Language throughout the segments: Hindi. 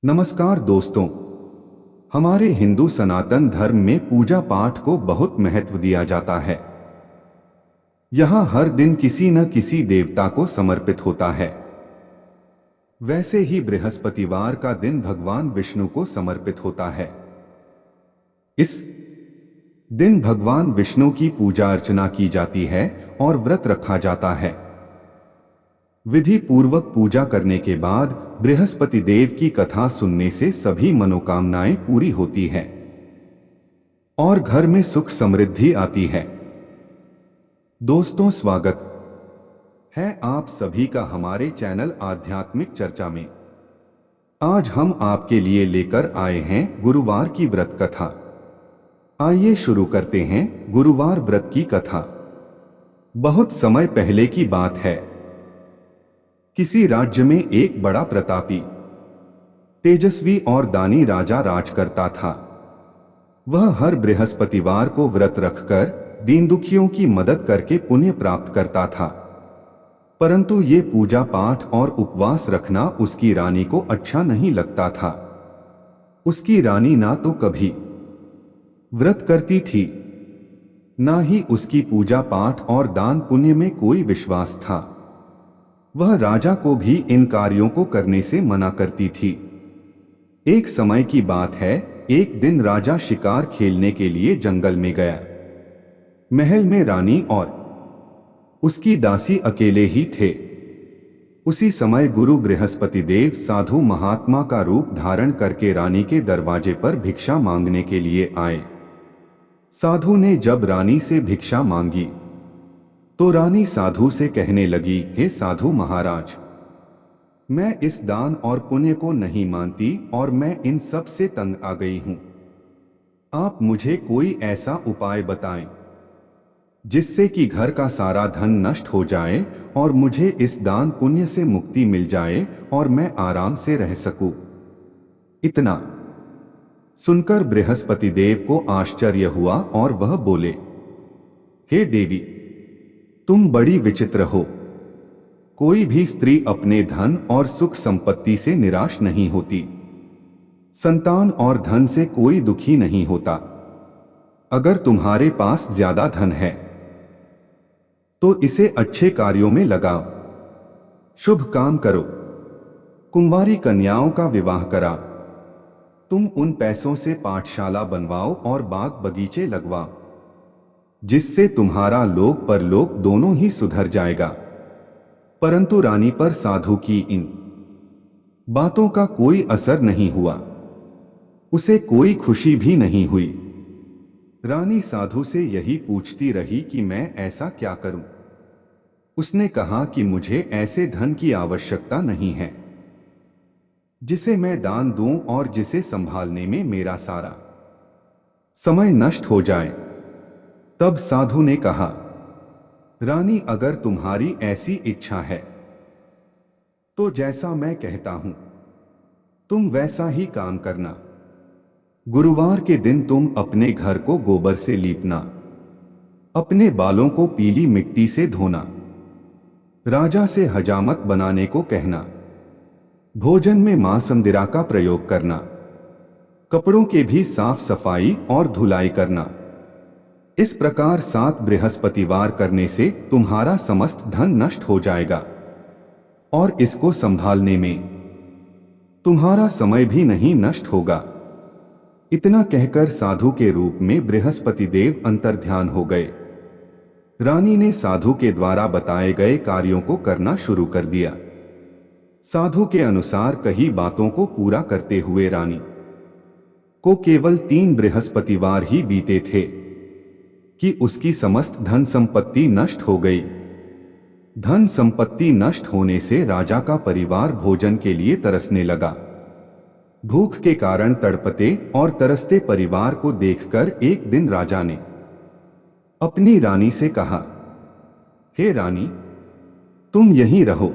नमस्कार दोस्तों। हमारे हिंदू सनातन धर्म में पूजा पाठ को बहुत महत्व दिया जाता है। यहाँ हर दिन किसी न किसी देवता को समर्पित होता है। वैसे ही बृहस्पतिवार का दिन भगवान विष्णु को समर्पित होता है। इस दिन भगवान विष्णु की पूजा अर्चना की जाती है और व्रत रखा जाता है। विधि पूर्वक पूजा करने के बाद बृहस्पति देव की कथा सुनने से सभी मनोकामनाएं पूरी होती है और घर में सुख समृद्धि आती है। दोस्तों, स्वागत है आप सभी का हमारे चैनल आध्यात्मिक चर्चा में। आज हम आपके लिए लेकर आए हैं गुरुवार की व्रत कथा। आइए शुरू करते हैं गुरुवार व्रत की कथा। बहुत समय पहले की बात है। किसी राज्य में एक बड़ा प्रतापी, तेजस्वी और दानी राजा राज करता था। वह हर बृहस्पतिवार को व्रत रखकर दीन दुखियों की मदद करके पुण्य प्राप्त करता था। परंतु ये पूजा पाठ और उपवास रखना उसकी रानी को अच्छा नहीं लगता था। उसकी रानी ना तो कभी व्रत करती थी, ना ही उसकी पूजा पाठ और दान पुण्य में कोई विश्वास था। वह राजा को भी इन कार्यों को करने से मना करती थी। एक समय की बात है, एक दिन राजा शिकार खेलने के लिए जंगल में गया। महल में रानी और उसकी दासी अकेले ही थे। उसी समय गुरु बृहस्पति देव साधु महात्मा का रूप धारण करके रानी के दरवाजे पर भिक्षा मांगने के लिए आए। साधु ने जब रानी से भिक्षा मांगी तो रानी साधु से कहने लगी, हे साधु महाराज, मैं इस दान और पुण्य को नहीं मानती और मैं इन सब से तंग आ गई हूं। आप मुझे कोई ऐसा उपाय बताएं जिससे कि घर का सारा धन नष्ट हो जाए और मुझे इस दान पुण्य से मुक्ति मिल जाए और मैं आराम से रह सकूं। इतना सुनकर बृहस्पति देव को आश्चर्य हुआ और वह बोले, हे देवी, तुम बड़ी विचित्र हो। कोई भी स्त्री अपने धन और सुख संपत्ति से निराश नहीं होती। संतान और धन से कोई दुखी नहीं होता। अगर तुम्हारे पास ज्यादा धन है तो इसे अच्छे कार्यों में लगाओ, शुभ काम करो, कुंवारी कन्याओं का विवाह करा। तुम उन पैसों से पाठशाला बनवाओ और बाग बगीचे लगवाओ, जिससे तुम्हारा लोक परलोक दोनों ही सुधर जाएगा। परंतु रानी पर साधु की इन बातों का कोई असर नहीं हुआ। उसे कोई खुशी भी नहीं हुई। रानी साधु से यही पूछती रही कि मैं ऐसा क्या करूं। उसने कहा कि मुझे ऐसे धन की आवश्यकता नहीं है जिसे मैं दान दूं और जिसे संभालने में मेरा सारा समय नष्ट हो जाए। तब साधु ने कहा, रानी, अगर तुम्हारी ऐसी इच्छा है तो जैसा मैं कहता हूं तुम वैसा ही काम करना। गुरुवार के दिन तुम अपने घर को गोबर से लीपना, अपने बालों को पीली मिट्टी से धोना, राजा से हजामत बनाने को कहना, भोजन में मां समदिरा का प्रयोग करना, कपड़ों के भी साफ सफाई और धुलाई करना। इस प्रकार 7 बृहस्पतिवार करने से तुम्हारा समस्त धन नष्ट हो जाएगा और इसको संभालने में तुम्हारा समय भी नहीं नष्ट होगा। इतना कहकर साधु के रूप में बृहस्पति देव अंतर्ध्यान हो गए। रानी ने साधु के द्वारा बताए गए कार्यों को करना शुरू कर दिया। साधु के अनुसार कही बातों को पूरा करते हुए रानी को केवल 3 बृहस्पतिवार ही बीते थे कि उसकी समस्त धन संपत्ति नष्ट हो गई। धन संपत्ति नष्ट होने से राजा का परिवार भोजन के लिए तरसने लगा। भूख के कारण तड़पते और तरसते परिवार को देखकर एक दिन राजा ने अपनी रानी से कहा, हे रानी, तुम यहीं रहो,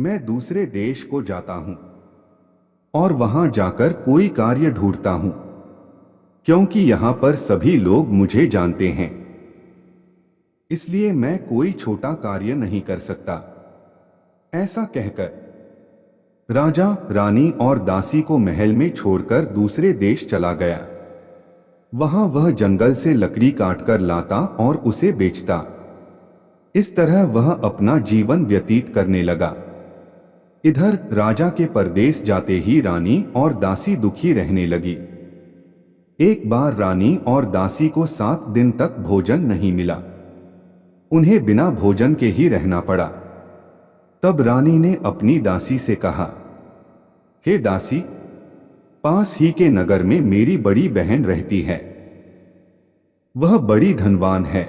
मैं दूसरे देश को जाता हूं और वहां जाकर कोई कार्य ढूंढता हूं, क्योंकि यहां पर सभी लोग मुझे जानते हैं, इसलिए मैं कोई छोटा कार्य नहीं कर सकता। ऐसा कहकर राजा रानी और दासी को महल में छोड़कर दूसरे देश चला गया। वहां वह जंगल से लकड़ी काटकर लाता और उसे बेचता। इस तरह वह अपना जीवन व्यतीत करने लगा। इधर राजा के परदेश जाते ही रानी और दासी दुखी रहने लगी। एक बार रानी और दासी को 7 दिन तक भोजन नहीं मिला। उन्हें बिना भोजन के ही रहना पड़ा। तब रानी ने अपनी दासी से कहा, हे दासी, पास ही के नगर में मेरी बड़ी बहन रहती है। वह बड़ी धनवान है।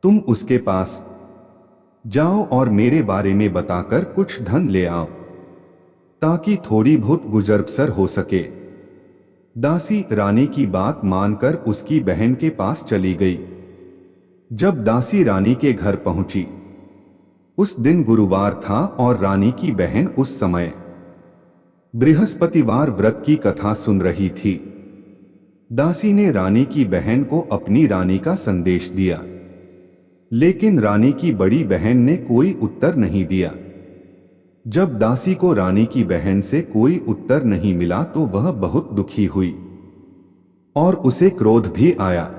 तुम उसके पास जाओ और मेरे बारे में बताकर कुछ धन ले आओ, ताकि थोड़ी बहुत गुजर बसर हो सके। दासी रानी की बात मानकर उसकी बहन के पास चली गई। जब दासी रानी के घर पहुंची, उस दिन गुरुवार था और रानी की बहन उस समय बृहस्पतिवार व्रत की कथा सुन रही थी। दासी ने रानी की बहन को अपनी रानी का संदेश दिया, लेकिन रानी की बड़ी बहन ने कोई उत्तर नहीं दिया। जब दासी को रानी की बहन से कोई उत्तर नहीं मिला तो वह बहुत दुखी हुई और उसे क्रोध भी आया।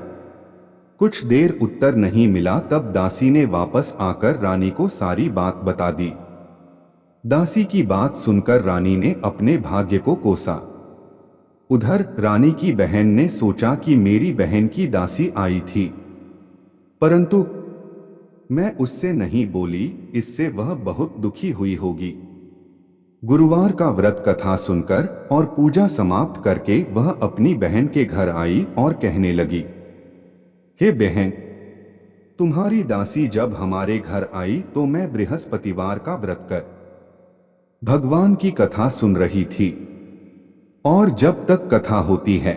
कुछ देर उत्तर नहीं मिला, तब दासी ने वापस आकर रानी को सारी बात बता दी। दासी की बात सुनकर रानी ने अपने भाग्य को कोसा। उधर रानी की बहन ने सोचा कि मेरी बहन की दासी आई थी, परंतु मैं उससे नहीं बोली, इससे वह बहुत दुखी हुई होगी। गुरुवार का व्रत कथा सुनकर और पूजा समाप्त करके वह अपनी बहन के घर आई और कहने लगी, हे बहन, तुम्हारी दासी जब हमारे घर आई तो मैं बृहस्पतिवार का व्रत कर भगवान की कथा सुन रही थी, और जब तक कथा होती है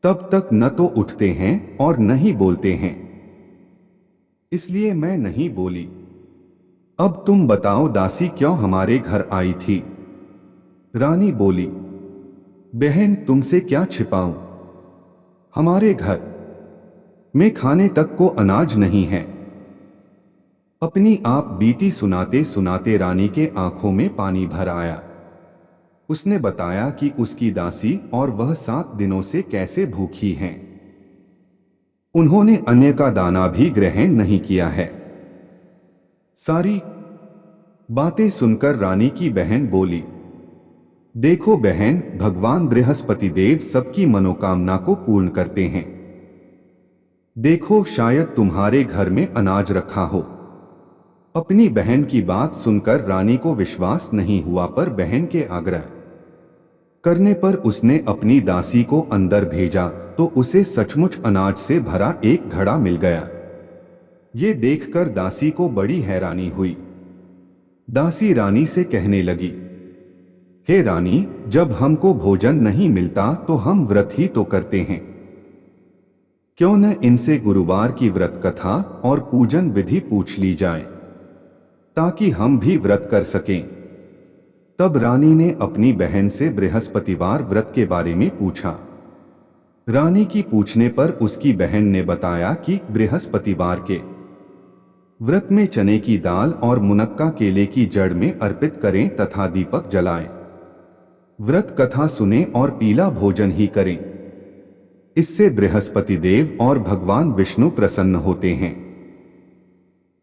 तब तक न तो उठते हैं और न ही बोलते हैं, इसलिए मैं नहीं बोली। अब तुम बताओ दासी क्यों हमारे घर आई थी? रानी बोली, बहन तुमसे क्या छिपाऊं, हमारे घर में खाने तक को अनाज नहीं है। अपनी आप बीती सुनाते सुनाते रानी के आंखों में पानी भर आया। उसने बताया कि उसकी दासी और वह 7 दिनों से कैसे भूखी हैं। उन्होंने अन्न का दाना भी ग्रहण नहीं किया है। सारी बातें सुनकर रानी की बहन बोली, देखो बहन, भगवान बृहस्पति देव सबकी मनोकामना को पूर्ण करते हैं। देखो शायद तुम्हारे घर में अनाज रखा हो। अपनी बहन की बात सुनकर रानी को विश्वास नहीं हुआ, पर बहन के आग्रह करने पर उसने अपनी दासी को अंदर भेजा तो उसे सचमुच अनाज से भरा एक घड़ा मिल गया। ये देखकर दासी को बड़ी हैरानी हुई। दासी रानी से कहने लगी, हे रानी, जब हमको भोजन नहीं मिलता तो हम व्रत ही तो करते हैं। क्यों न इनसे गुरुवार की व्रत कथा और पूजन विधि पूछ ली जाए, ताकि हम भी व्रत कर सकें। तब रानी ने अपनी बहन से बृहस्पतिवार व्रत के बारे में पूछा। रानी की पूछने पर उसकी बहन ने बताया कि बृहस्पतिवार के व्रत में चने की दाल और मुनक्का केले की जड़ में अर्पित करें तथा दीपक जलाएं। व्रत कथा सुने और पीला भोजन ही करें। इससे बृहस्पति देव और भगवान विष्णु प्रसन्न होते हैं।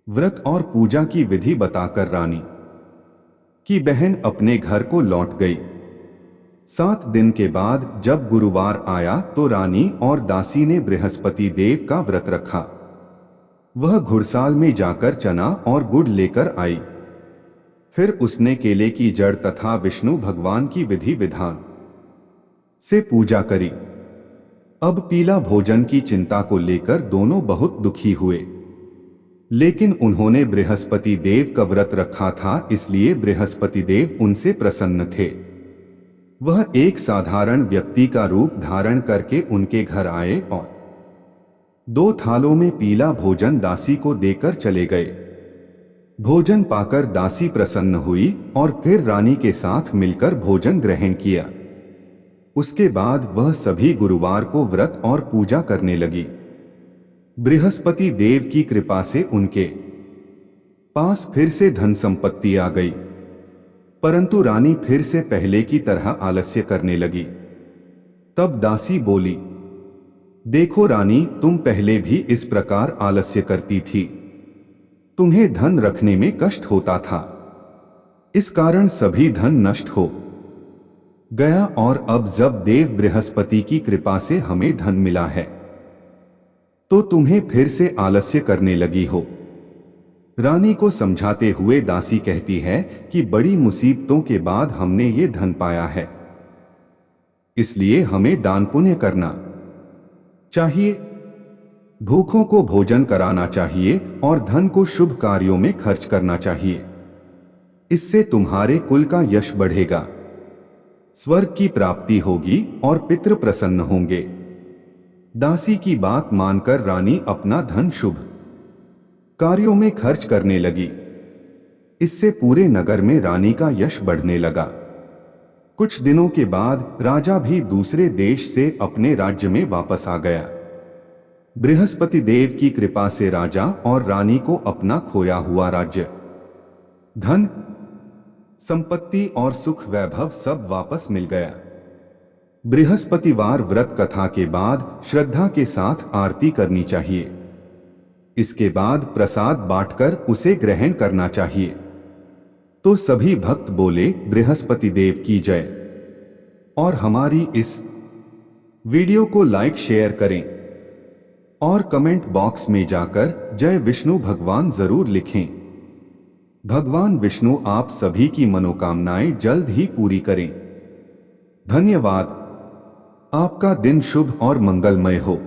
व्रत और पूजा की विधि बताकर रानी की बहन अपने घर को लौट गई। 7 दिन के बाद जब गुरुवार आया तो रानी और दासी ने बृहस्पति देव का व्रत रखा। वह घुड़साल में जाकर चना और गुड़ लेकर आई। फिर उसने केले की जड़ तथा विष्णु भगवान की विधि विधान से पूजा करी। अब पीला भोजन की चिंता को लेकर दोनों बहुत दुखी हुए, लेकिन उन्होंने बृहस्पति देव का व्रत रखा था, इसलिए बृहस्पति देव उनसे प्रसन्न थे। वह एक साधारण व्यक्ति का रूप धारण करके उनके घर आए और 2 थालों में पीला भोजन दासी को देकर चले गए। भोजन पाकर दासी प्रसन्न हुई और फिर रानी के साथ मिलकर भोजन ग्रहण किया। उसके बाद वह सभी गुरुवार को व्रत और पूजा करने लगी। बृहस्पति देव की कृपा से उनके पास फिर से धन संपत्ति आ गई। परंतु रानी फिर से पहले की तरह आलस्य करने लगी। तब दासी बोली, देखो रानी, तुम पहले भी इस प्रकार आलस्य करती थी। तुम्हें धन रखने में कष्ट होता था, इस कारण सभी धन नष्ट हो गया, और अब जब देव बृहस्पति की कृपा से हमें धन मिला है तो तुम्हें फिर से आलस्य करने लगी हो। रानी को समझाते हुए दासी कहती है कि बड़ी मुसीबतों के बाद हमने ये धन पाया है, इसलिए हमें दान पुण्य करना चाहिए, भूखों को भोजन कराना चाहिए और धन को शुभ कार्यों में खर्च करना चाहिए। इससे तुम्हारे कुल का यश बढ़ेगा, स्वर्ग की प्राप्ति होगी और पितृ प्रसन्न होंगे। दासी की बात मानकर रानी अपना धन शुभ कार्यों में खर्च करने लगी। इससे पूरे नगर में रानी का यश बढ़ने लगा। कुछ दिनों के बाद राजा भी दूसरे देश से अपने राज्य में वापस आ गया। बृहस्पति देव की कृपा से राजा और रानी को अपना खोया हुआ राज्य, धन, संपत्ति और सुख वैभव सब वापस मिल गया। बृहस्पतिवार व्रत कथा के बाद श्रद्धा के साथ आरती करनी चाहिए। इसके बाद प्रसाद बांटकर उसे ग्रहण करना चाहिए। तो सभी भक्त बोले बृहस्पति देव की जय। और हमारी इस वीडियो को लाइक शेयर करें और कमेंट बॉक्स में जाकर जय विष्णु भगवान जरूर लिखें। भगवान विष्णु आप सभी की मनोकामनाएं जल्द ही पूरी करें। धन्यवाद। आपका दिन शुभ और मंगलमय हो।